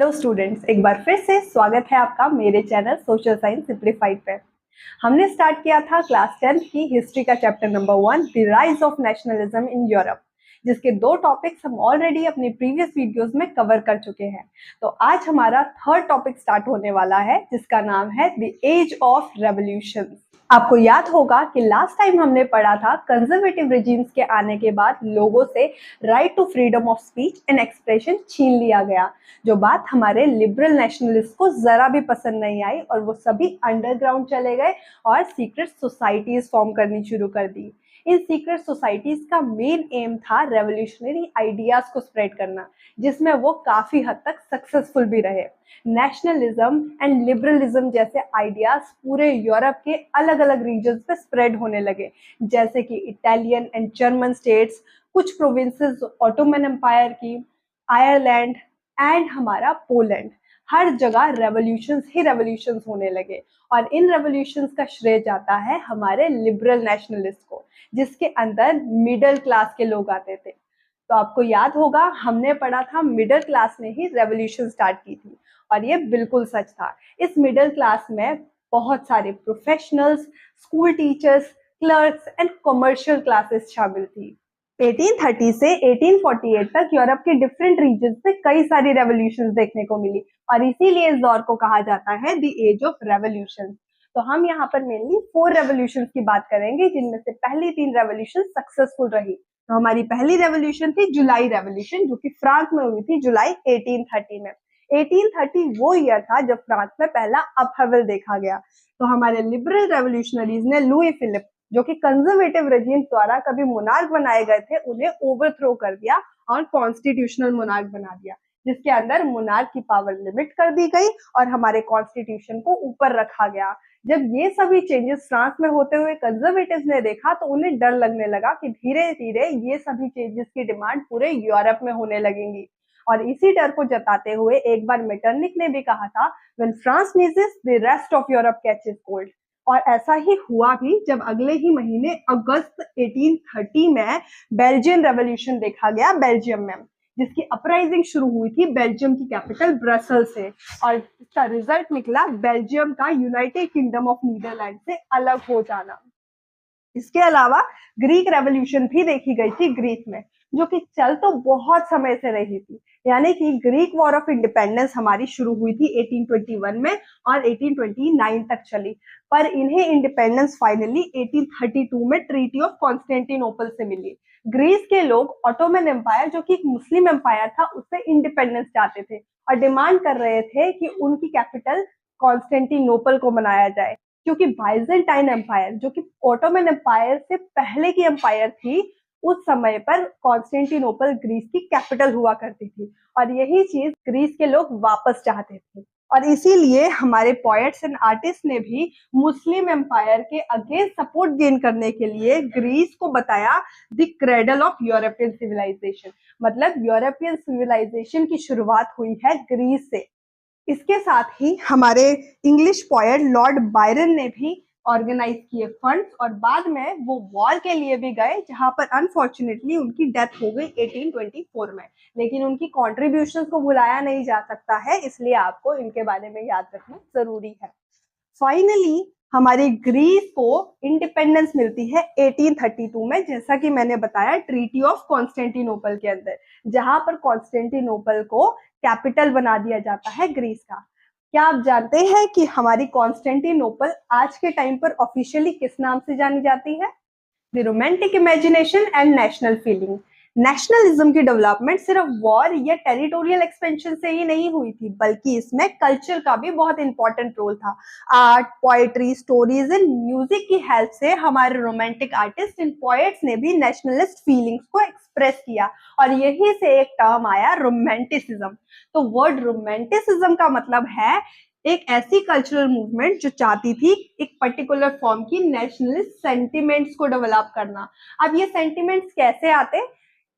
Hello students, एक बार फिर से स्वागत है आपका मेरे चैनल सोशल साइंस सिंप्लीफाइड पे। हमने स्टार्ट किया था क्लास 10th की हिस्ट्री का chapter number 1 the rise of nationalism in Europe, जिसके दो टॉपिक्स हम ऑलरेडी अपनी प्रीवियस वीडियोस में कवर कर चुके हैं। तो आज हमारा थर्ड टॉपिक स्टार्ट होने वाला है, जिसका नाम है द एज ऑफ रेवोल्यूशन। आपको याद होगा कि लास्ट टाइम हमने पढ़ा था कंजर्वेटिव रेजिम्स के आने के बाद लोगों से right to freedom of speech and expression छीन लिया गया, जो बात हमारे लिबरल नेशनलिस्ट को जरा भी पसंद नहीं आई और वो सभी अंडरग्राउंड चले गए और सीक्रेट सोसाइटीज फॉर्म करनी शुरू कर दी। इन सीक्रेट सोसाइटीज का मेन एम था रेवोल्यूशनरी आइडियाज को स्प्रेड करना, जिसमें वो काफी हद तक सक्सेसफुल भी रहे। नेशनलिज्म एंड लिबरलिज्म जैसे आइडियाज पूरे यूरोप के अलग अलग रीजन्स पे स्प्रेड होने लगे, जैसे कि इटालियन एंड जर्मन स्टेट्स, कुछ प्रोविंसेस ऑटोमन एम्पायर की, आयरलैंड एंड हमारा पोलैंड। हर जगह रेवोल्यूशंस ही रेवोल्यूशंस होने लगे और इन रेवोल्यूशंस का श्रेय जाता है हमारे लिबरल नेशनलिस्ट को, जिसके अंदर मिडिल क्लास के लोग आते थे। तो आपको याद होगा हमने पढ़ा था मिडिल क्लास ने ही रेवोल्यूशन स्टार्ट की थी, और ये बिल्कुल सच था। इस मिडिल क्लास में बहुत सारे professionals, school teachers, clerks and commercial classes शामिल थी। 1830 से 1848 तक यूरोप के डिफरेंट रीजन्स में कई सारी रेवोल्यूशंस देखने को मिली और इसीलिए इस दौर को कहा जाता है द एज ऑफ रेवोल्यूशन। तो हम यहाँ पर मेनली 4 रेवोल्यूशंस की बात करेंगे, जिनमें से पहली 3 रेवोल्यूशन सक्सेसफुल रही। तो हमारी पहली रेवोल्यूशन थी जुलाई रेवोल्यूशन, जो कि फ्रांस में हुई थी जुलाई 1830 में। 1830 वो ईयर था जब फ्रांस में पहला अपहेवल देखा गया। तो हमारे लिबरल रेवोल्यूशनरीज ने लुई फिलिप, जो कि कंजर्वेटिव रेजिम द्वारा कभी मोनार्क बनाए गए थे, उन्हें ओवरथ्रो कर दिया और कॉन्स्टिट्यूशनल मोनार्क बना दिया, जिसके अंदर मोनार्क की पावर लिमिट कर दी गई और हमारे कॉन्स्टिट्यूशन को ऊपर रखा गया। जब ये सभी चेंजेस फ्रांस में होते हुए कंजर्वेटिव्स ने देखा तो उन्हें डर लगने लगा कि धीरे धीरे ये सभी चेंजेस की डिमांड पूरे यूरोप में होने लगेंगी। और इसी डर को जताते हुए एक बार मेटरनिक ने भी कहा था, when France sneezes, the rest of Europe catches cold। और ऐसा ही हुआ भी जब अगले ही महीने अगस्त 1830 में बेल्जियन रेवोल्यूशन देखा गया बेल्जियम में, जिसकी अपराइजिंग शुरू हुई थी बेल्जियम की कैपिटल ब्रसेल से, और इसका रिजल्ट निकला बेल्जियम का यूनाइटेड किंगडम ऑफ नीदरलैंड से अलग हो जाना। इसके अलावा ग्रीक रेवोल्यूशन भी देखी गई थी ग्रीस में, जो कि चल तो बहुत समय से रही थी। यानी कि ग्रीक वॉर ऑफ इंडिपेंडेंस हमारी शुरू हुई थी 1821 में और 1829 तक चली, पर इन्हें इंडिपेंडेंस फाइनली 1832 में ट्रीटी ऑफ कॉन्स्टेंटिनोपल से मिली। ग्रीस के लोग ऑटोमन एम्पायर, जो कि एक मुस्लिम एम्पायर था, उससे इंडिपेंडेंस चाहते थे और डिमांड कर रहे थे कि उनकी कैपिटल कॉन्स्टेंटिनोपल को बनाया जाए, क्योंकि बाइजेंटाइन एम्पायर, जो कि ऑटोमन एम्पायर से पहले की एम्पायर थी, उस समय पर कॉन्स्टेंटिनोपल ग्रीस की कैपिटल हुआ करती थी और यही चीज ग्रीस के लोग वापस चाहते थे। और इसीलिए हमारे पोएट्स एंड आर्टिस्ट ने भी मुस्लिम एम्पायर के अगेंस्ट सपोर्ट गेन करने के लिए ग्रीस को बताया the cradle of European civilisation. मतलब यूरोपियन सिविलाइजेशन की शुरुआत हुई है ग्रीस से। इसके साथ ही हमारे इंग्लिश पोएट लॉर्ड बायरन ने भी ऑर्गेनाइज किए फंड्स और बाद में वो वॉर के लिए भी गए, जहां पर अनफॉर्चुनेटली उनकी डेथ हो गई 1824 में। लेकिन उनकी कॉन्ट्रीब्यूशंस को भुलाया नहीं जा सकता है, इसलिए आपको इनके बारे में याद रखना जरूरी है। फाइनली हमारी ग्रीस को इंडिपेंडेंस मिलती है 1832 में, जैसा कि मैंने बताया ट्रीटी ऑफ कॉन्स्टेंटिनोपल के अंदर, जहां पर कॉन्स्टेंटिनोपल को कैपिटल बना दिया जाता है ग्रीस का। क्या आप जानते हैं कि हमारी कॉन्स्टेंटिनोपल आज के टाइम पर ऑफिशियली किस नाम से जानी जाती है? The romantic imagination and national feeling. Nationalism की डेवलपमेंट सिर्फ वॉर या टेरिटोरियल एक्सपेंशन से ही नहीं हुई थी, बल्कि इसमें कल्चर का भी बहुत इंपॉर्टेंट रोल था। Art, poetry, stories and music की हेल्प से हमारे रोमांटिक आर्टिस्ट एंड पोएट्स ने भी नेशनलिस्ट फीलिंग्स को एक्सप्रेस किया और यही से एक टर्म आया रोमांटिसिज्म। तो वर्ड रोमांटिसिज्म का मतलब है एक ऐसी कल्चरल मूवमेंट जो चाहती थी एक पर्टिकुलर फॉर्म की नेशनलिस्ट सेंटिमेंट्स को डेवलप करना। अब ये सेंटिमेंट्स कैसे आते?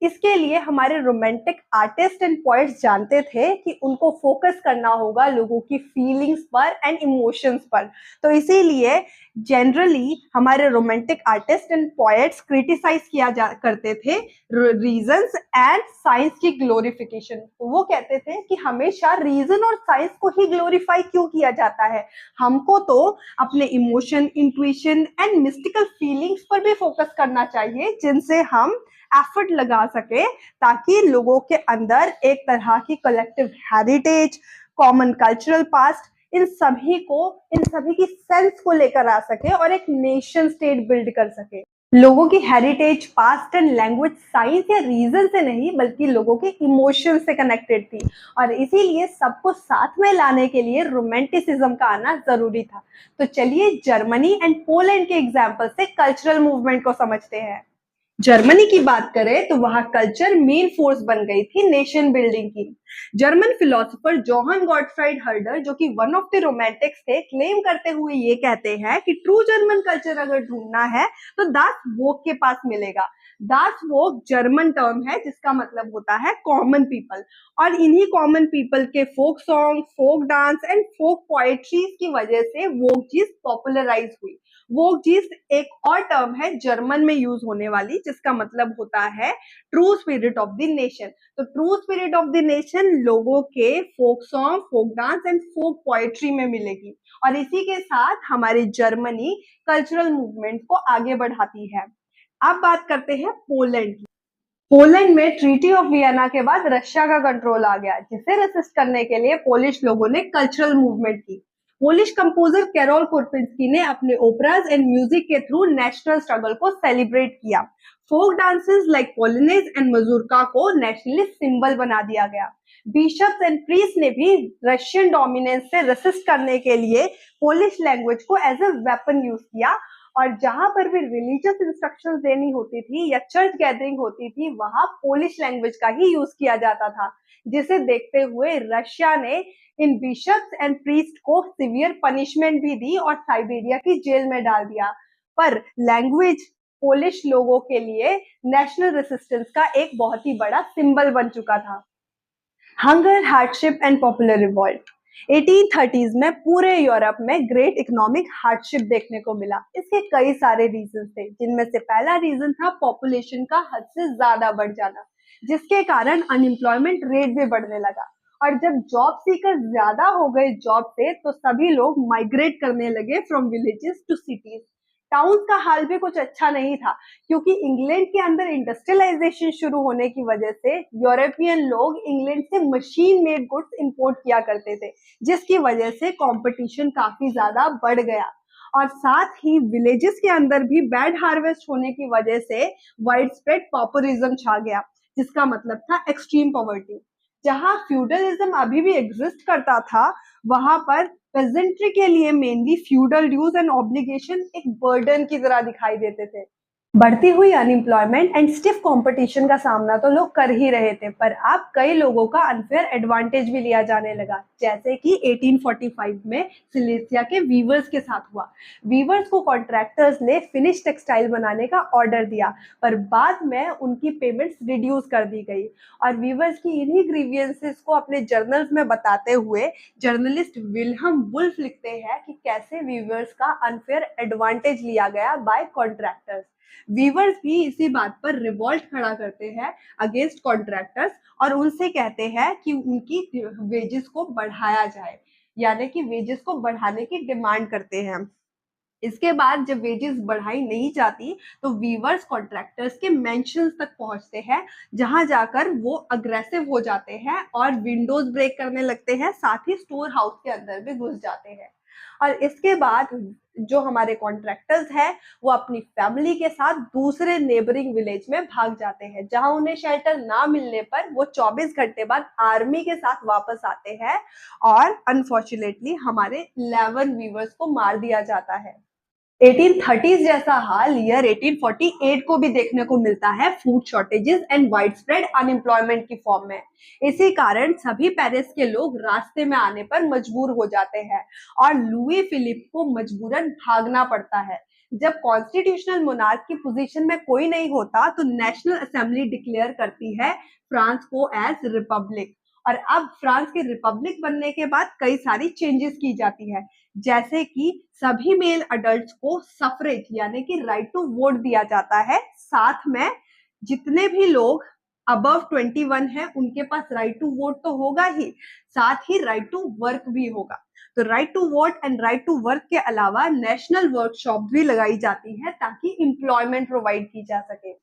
इसके लिए हमारे रोमांटिक आर्टिस्ट एंड पोएट्स जानते थे कि उनको फोकस करना होगा लोगों की फीलिंग्स पर एंड इमोशंस पर। तो इसीलिए जनरली हमारे romantic artist and poets criticise किया करते थे रीजंस एंड साइंस की ग्लोरिफिकेशन। तो वो कहते थे कि हमेशा रीजन और साइंस को ही ग्लोरीफाई क्यों किया जाता है, हमको तो अपने emotion, intuition and mystical feelings पर भी फोकस करना चाहिए, जिनसे हम एफर्ट लगा सके ताकि लोगों के अंदर एक तरह की collective heritage, common cultural past, इन सभी की सेंस को लेकर आ सके और एक नेशन स्टेट बिल्ड कर सके। लोगों की heritage, past and language science या रीजन से नहीं बल्कि लोगों के इमोशन से कनेक्टेड थी, और इसीलिए सबको साथ में लाने के लिए रोमांटिसिज्म का आना जरूरी था। तो चलिए जर्मनी एंड पोलैंड के एग्जाम्पल से कल्चरल मूवमेंट को समझते हैं। जर्मनी की बात करें तो वहां कल्चर मेन फोर्स बन गई थी नेशन बिल्डिंग की। German philosopher Johann Gottfried Herder, जो कि वन ऑफ द रोमांटिक्स थे, क्लेम करते हुए ये कहते हैं कि ट्रू जर्मन कल्चर अगर ढूंढना है तो दास वोक के पास मिलेगा। दास वोक जर्मन टर्म है जिसका मतलब होता है कॉमन पीपल, और इन्हीं कॉमन पीपल के folk song, folk dance and folk poetries की वजह से वोक चीज पॉपुलराइज हुई। वोक चीज एक और टर्म है जर्मन में यूज होने वाली जिसका मतलब होता है true spirit of the nation. तो true spirit of the nation लोगों के folk song, folk dance and folk poetry में मिलेगी, और इसी के साथ हमारी जर्मनी कल्चरल मूवमेंट को आगे बढ़ाती है। अब बात करते हैं पोलैंड की। पोलैंड में ट्रीटी ऑफ वियना के बाद रशिया का कंट्रोल आ गया, जिसे रेसिस्ट करने के लिए पोलिश लोगों ने कल्चरल मूवमेंट की। पोलिश कंपोजर कैरोल कुरपिंस्की ने अपने ओपराज एंड म्यूजिक के थ्रू नेशनल स्ट्रगल को सेलिब्रेट किया। फोक डांसेस लाइक पोलिनेज एंड मजूरका को नेशनलिस्ट सिंबल बना दिया गया। बिशप्स एंड प्रीस्ट ने भी रशियन डोमिनेंस से रेसिस्ट करने के लिए पोलिश लैंग्वेज को एज अ वेपन यूज किया, और जहां पर भी रिलीजियस इंस्ट्रक्शंस देनी होती थी या चर्च गैदरिंग होती थी वहां पोलिश लैंग्वेज का ही यूज किया जाता था, जिसे देखते हुए रशिया ने इन बिशप्स एंड प्रीस्ट को सिवियर पनिशमेंट भी दी और साइबेरिया की जेल में डाल दिया। पर लैंग्वेज पोलिश लोगों के लिए नेशनल रेसिस्टेंस का एक बहुत ही बड़ा सिंबल बन चुका था। Hunger, hardship and popular revolt. 1830s में पूरे यूरोप में ग्रेट इकोनॉमिक हार्डशिप देखने को मिला। इसके कई सारे रीजन थे, जिनमें से पहला रीजन था पॉपुलेशन का हद से ज्यादा बढ़ जाना, जिसके कारण अनएम्प्लॉयमेंट रेट भी बढ़ने लगा। और जब जॉब सीकर ज्यादा हो गए जॉब से, तो सभी लोग माइग्रेट करने लगे from villages to cities. Towns का हाल भी कुछ अच्छा नहीं था, क्योंकि इंग्लैंड के अंदर इंडस्ट्रियलाइजेशन शुरू होने की वजह से यूरोपियन लोग इंग्लैंड से मशीन मेड गुड्स इंपोर्ट किया करते थे, जिसकी वजह से कंपटीशन काफी ज्यादा बढ़ गया। और साथ ही विलेजेस के अंदर भी बैड हार्वेस्ट होने की वजह से वाइड स्प्रेड पॉपुलिज्म छा गया, जिसका मतलब था एक्सट्रीम पॉवर्टी। जहां फ्यूडलिज्म अभी भी एग्जिस्ट करता था, वहां पर पेजेंट्री के लिए mainly feudal dues and obligation एक बर्डन की तरह दिखाई देते थे। बढ़ती हुई अनएम्प्लॉयमेंट एंड स्टिफ कंपटीशन का सामना तो लोग कर ही रहे थे, पर अब कई लोगों का अनफेयर एडवांटेज भी लिया जाने लगा, जैसे कि 1845 में सिलेसिया के वीवर्स के साथ हुआ। वीवर्स को कॉन्ट्रैक्टर्स ने फिनिश टेक्सटाइल बनाने का ऑर्डर दिया, पर बाद में उनकी पेमेंट्स रिड्यूस कर दी गई, और वीवर्स की इन्हीं ग्रीवियंसेस को अपने जर्नल्स में बताते हुए जर्नलिस्ट विल्हम वुल्फ लिखते हैं कि कैसे वीवर्स का अनफेयर एडवांटेज लिया गया बाय कॉन्ट्रैक्टर्स। वीवर्स भी इसी बात पर रिवॉल्ट खड़ा करते हैं अगेंस्ट कॉन्ट्रैक्टर्स, और उनसे कहते हैं कि उनकी वेजेस को बढ़ाया जाए, यानी कि वेजेस को बढ़ाने की डिमांड करते हैं। इसके बाद जब वेजेस बढ़ाई नहीं जाती, तो वीवर्स कॉन्ट्रैक्टर्स के मेंशंस तक पहुंचते हैं, जहां जाकर वो अग्रेसिव हो जाते हैं और विंडोज ब्रेक करने लगते हैं, साथ ही स्टोर हाउस के अंदर भी घुस जाते हैं। और इसके बाद जो हमारे कॉन्ट्रैक्टर्स हैं वो अपनी फैमिली के साथ दूसरे नेबरिंग विलेज में भाग जाते हैं, जहां उन्हें शेल्टर ना मिलने पर वो 24 घंटे बाद आर्मी के साथ वापस आते हैं, और अनफॉर्चुनेटली हमारे 11 वीवर्स को मार दिया जाता है। 1830s जैसा हाल ईयर 1848 को भी देखने को मिलता है food shortages and wide spread unemployment की फॉर्म में। इसी कारण सभी पेरिस के लोग रास्ते में आने पर मजबूर हो जाते हैं और लुई फिलिप को मजबूरन भागना पड़ता है। जब कॉन्स्टिट्यूशनल मोनार्क की पोजीशन में कोई नहीं होता तो नेशनल असेंबली डिक्लेयर करती है फ्रांस को एज रिपब्लिक। और अब फ्रांस के रिपब्लिक बनने के बाद कई सारी चेंजेस की जाती है, जैसे कि सभी मेल अडल्ट्स को सफरेज यानी कि राइट टू वोट दिया जाता है। साथ में जितने भी लोग अबव 21 है उनके पास राइट टू वोट तो होगा ही, साथ ही राइट टू वर्क भी होगा। तो right to vote and right to work के अलावा नेशनल वर्कशॉप भी लगाई जाती है ताकि एम्प्लॉयमेंट प्रोवाइड की जा सके।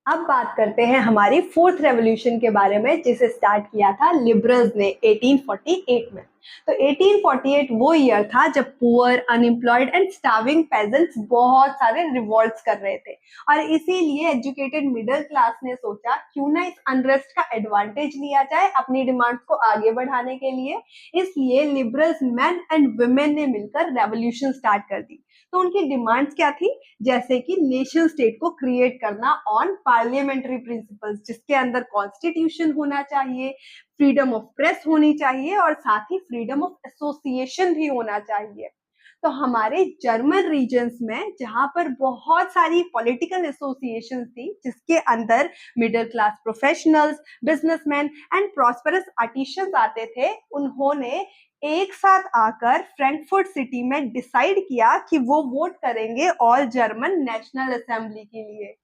अब बात करते हैं हमारी फोर्थ रेवोल्यूशन के बारे में, जिसे स्टार्ट किया था लिबरल्स ने 1848 में। तो 1848 वो ईयर था जब poor, unemployed and starving pageants बहुत सारे रिवॉल्ट्स कर रहे थे और इसीलिए एजुकेटेड मिडिल क्लास ने सोचा क्यों ना इस अनरेस्ट का एडवांटेज लिया जाए अपनी डिमांड्स को आगे बढ़ाने के लिए। इसलिए लिबरल्स मैन एंड वुमेन ने मिलकर रेवोल्यूशन स्टार्ट कर दी। तो उनकी डिमांड्स क्या थी, जैसे कि नेशन स्टेट को क्रिएट करना ऑन पार्लियामेंट्री प्रिंसिपल्स, जिसके अंदर कॉन्स्टिट्यूशन होना चाहिए, फ्रीडम ऑफ प्रेस होनी चाहिए और साथ ही फ्रीडम ऑफ एसोसिएशन भी होना चाहिए। तो हमारे जर्मन रीजन्स में जहां पर बहुत सारी पॉलिटिकल एसोसिएशन थी जिसके अंदर middle class professionals, businessman and prosperous artisans आते थे, उन्होंने एक साथ आकर फ्रैंकफर्ट सिटी में डिसाइड किया कि वो वोट करेंगे ऑल जर्मन नेशनल असेंबली के लिए।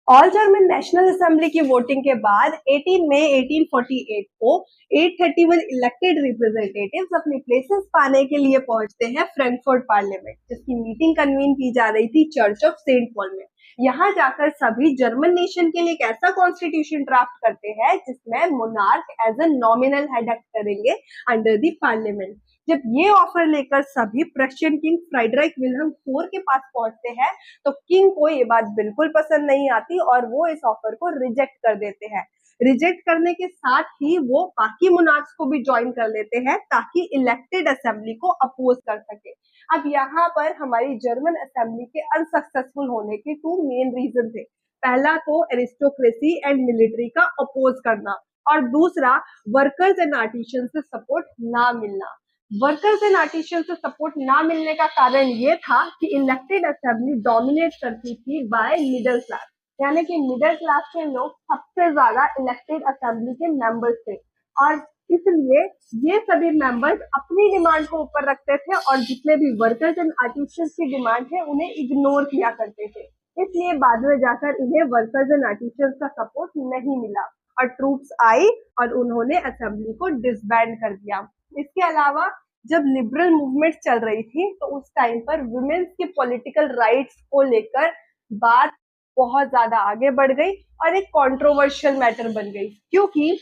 ऑल जर्मन नेशनल असेंबली की वोटिंग के बाद 18 मई 1848 को 831 इलेक्टेड रिप्रेजेंटेटिव्स अपनी प्लेसेस पाने के लिए पहुंचते हैं फ्रैंकफर्ट पार्लियामेंट, जिसकी मीटिंग कन्वीन की जा रही थी चर्च ऑफ सेंट पॉल में। यहाँ जाकर सभी जर्मन नेशन के लिए एक ऐसा कॉन्स्टिट्यूशन ड्राफ्ट करते हैं जिसमें monarch as a nominal head act करेंगे अंडर द पार्लियामेंट। जब ये ऑफर लेकर सभी Prussian king Frederick Wilhelm IV के पास पहुंचते हैं तो किंग को ये बात बिल्कुल पसंद नहीं आती और वो इस ऑफर को रिजेक्ट कर देते हैं। रिजेक्ट करने के साथ ही वो बाकी मोनार्क्स को भी ज्वाइन कर लेते हैं ताकि इलेक्टेड असेंबली को अपोज कर सके। अब यहाँ पर हमारी जर्मन असेंबली के अनसक्सेसफुल होने के टू मेन रीजन थे। पहला तो एरिस्टोक्रेसी एंड मिलिट्री का अपोज करना और दूसरा वर्कर्स एंड आर्टिशियंस से सपोर्ट ना मिलना। वर्कर्स एंड आर्टिशियंस से सपोर्ट ना मिलने का कारण ये था कि इलेक्टेड असेंबली डोमिनेट करती थी बाय मिडिल क्लास, यानी कि मिडिल क्लास के लोग सबसे ज्यादा इलेक्टेड असेंबली के मेंबर्स थे और इसलिए ये सभी मेंबर्स अपनी डिमांड को ऊपर रखते थे और जितने भी वर्कर्स एंड आर्टिशियंस की डिमांड है उन्हें इग्नोर किया करते थे। इसलिए बाद में जाकर इन्हें वर्कर्स एंड आर्टिशियंस का सपोर्ट नहीं मिला और ट्रूप्स आई और उन्होंने असेंबली को डिसबैंड कर दिया। इसके अलावा जब लिबरल मूवमेंट चल रही थी तो उस टाइम पर वुमेन्स के पॉलिटिकल राइट्स को लेकर बात बहुत ज्यादा आगे बढ़ गई और एक कंट्रोवर्शियल मैटर बन गई, क्योंकि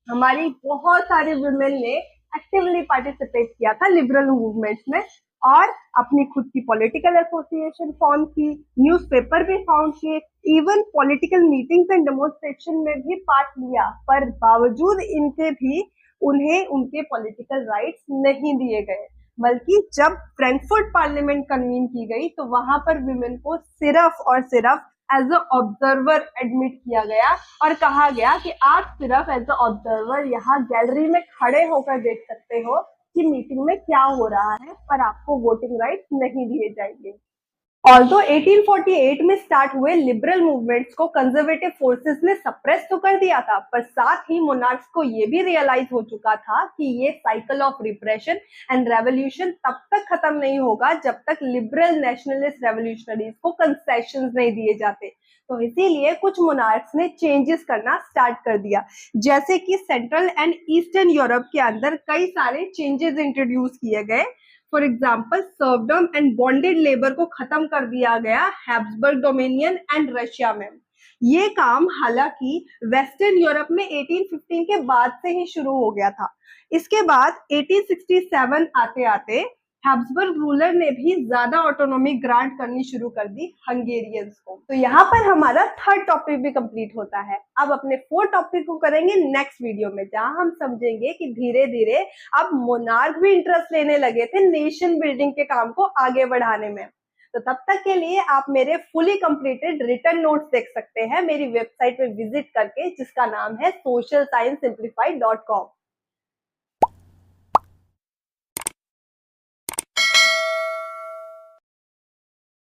हमारी बहुत सारे वुमेन ने एक्टिवली पार्टिसिपेट किया था लिबरल मूवमेंट्स में और अपनी खुद की पॉलिटिकल एसोसिएशन फॉर्म की, न्यूज़पेपर भी फाउंड किए, even political meetings and demonstration में भी पार्ट लिया, पर बावजूद इनके भी उन्हें उनके पॉलिटिकल राइट्स नहीं दिए गए। बल्कि जब फ्रैंकफर्ट पार्लियामेंट कन्वीन की गई तो वहां पर विमेन को सिर्फ और सिर्फ एज अ ऑब्जर्वर एडमिट किया गया और कहा गया कि आप सिर्फ एज अ ऑब्जर्वर यहाँ गैलरी में खड़े होकर देख सकते हो कि मीटिंग में क्या हो रहा है, पर आपको वोटिंग राइट्स नहीं दिए जाएंगे। ऑल्दो 1848 में स्टार्ट हुए लिबरल मूवमेंट्स को कंजर्वेटिव फोर्सेस ने सप्रेस तो कर दिया था, पर साथ ही मोनार्क्स को ये भी रियलाइज हो चुका था कि ये cycle of repression and revolution तब तक खत्म नहीं होगा जब तक लिबरल नेशनलिस्ट रेवोल्यूशनरीज को कंसेशंस नहीं दिए जाते। तो इसीलिए कुछ मोनार्क्स ने चेंजेस करना स्टार्ट कर दिया, जैसे कि सेंट्रल एंड ईस्टर्न यूरोप के अंदर कई सारे चेंजेस इंट्रोड्यूस किए गए। For example serfdom and bonded labour को खत्म कर दिया गया हैब्सबर्ग डोमिनियन एंड रशिया में। ये काम हालांकि वेस्टर्न यूरोप में 1815 के बाद से ही शुरू हो गया था। इसके बाद 1867 आते आते हैब्सबर्ग रूलर ने भी ज्यादा ऑटोनॉमी ग्रांट करनी शुरू कर दी हंगेरियंस को। तो यहाँ पर हमारा थर्ड टॉपिक भी कंप्लीट होता है। अब अपने फोर्थ टॉपिक को करेंगे नेक्स्ट वीडियो में, जहां हम समझेंगे कि धीरे धीरे अब मोनार्क भी इंटरेस्ट लेने लगे थे नेशन बिल्डिंग के काम को आगे बढ़ाने में। तो तब तक के लिए आप मेरे फुली कंप्लीटेड रिटन नोट्स देख सकते हैं मेरी वेबसाइट पे विजिट करके, जिसका नाम है socialsciencesimplified.com।